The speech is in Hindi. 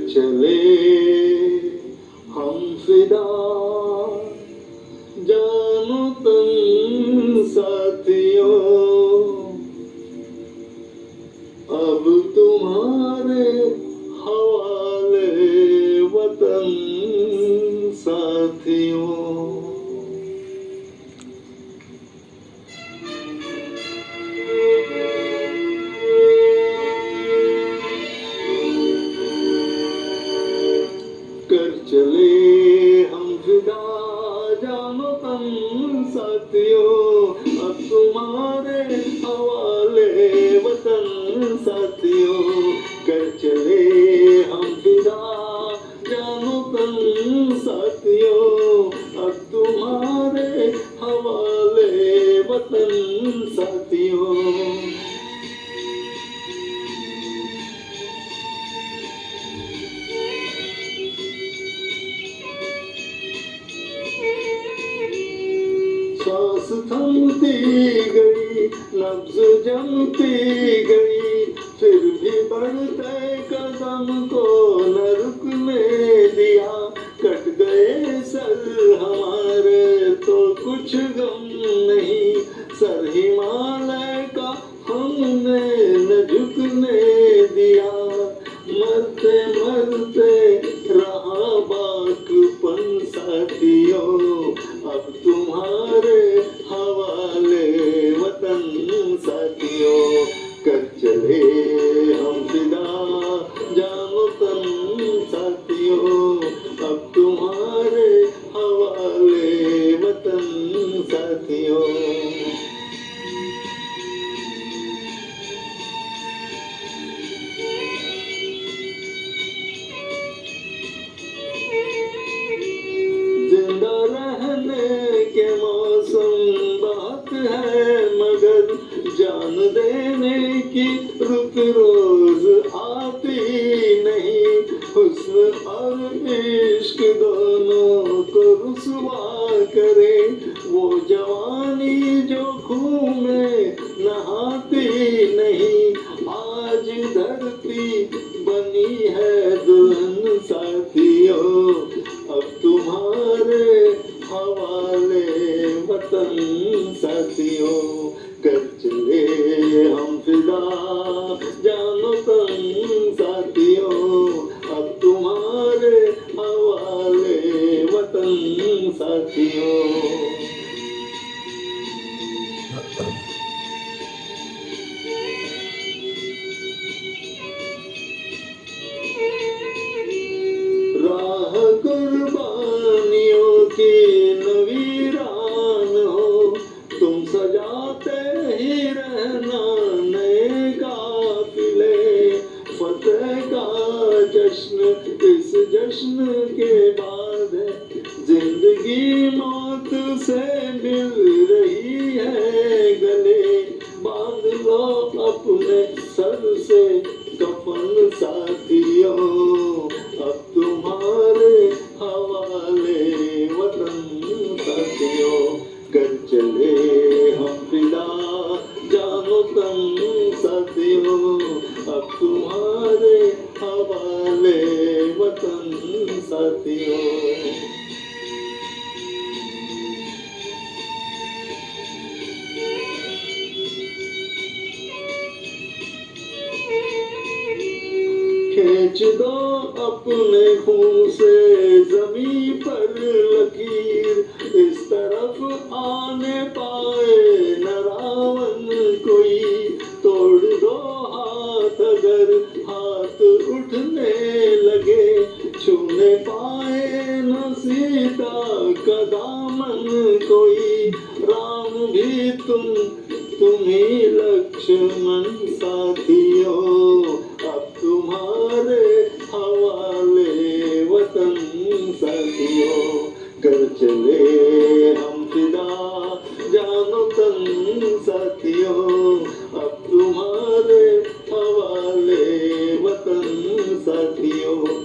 चले हम फिदा, जानो तुम साथियों, अब तुम्हारे हवाले वतन साथियों। कर चले हम फिदा, जानो तुम साथियों, अब तुम्हारे हवाले वतन साथियों। कर चले हम फिदा, जानो तुम साथियों, अब तुम्हारे हवाले वतन साथियों। सांस थमती गई, नब्ज जमती गई, फिर भी बढ़ते कदम को न रुकने दिया। कट गए सर हमारे तो कुछ गम नहीं, सर हिमालय का हमने न झुकने दिया। मरते मरते रहा बाकपन साथियों, अब तुम्हारे हवाले वतन साथियों। कर चले हम फिदा, जानो तुम साथियों, अब तुम्हारे हवाले वतन साथियों। जिंदा रहने के मौसम बहुत है, मगर जान देने की रुत रोज आती नहीं। हुस्न और इश्क दोनों को रुसवा करे, वो जवानी जो खून में नहाती नहीं। आज धरती बनी है दुल्हन साथियों, अब तुम्हारे हवाले वतन साथियों। कर चले हम फिदा, जानो तुम साथियों, अब तुम्हारे हवाले वतन साथियों। राह कुर्बानियों की नवीरान हो, तुम सजाते ही रहना नए काफिले। फतेह का जश्न इस जश्न के बाद है, जिंदगी मौत से मिल रही है गले। बांध लो अपने सर से कफन साथियों, अब तुम्हारे हवाले वतन साथियों। कर चले हम फिदा, जानो तुम साथियों, अब तुम्हारे हवाले वतन साथियों। खींच दो अपने खून से जमीन पर लकीर, इस तरफ आने पाए न रावण कोई। तोड़ दो हाथ अगर हाथ उठने लगे, छूने पाए न सीता का दामन कोई। राम भी तुम ही लक्ष्मण साथियों, अब तुम्हारे हवाले वतन साथियों। कर चले हम फिदा, जानो तुम साथियों, अब तुम्हारे हवाले वतन साथियों।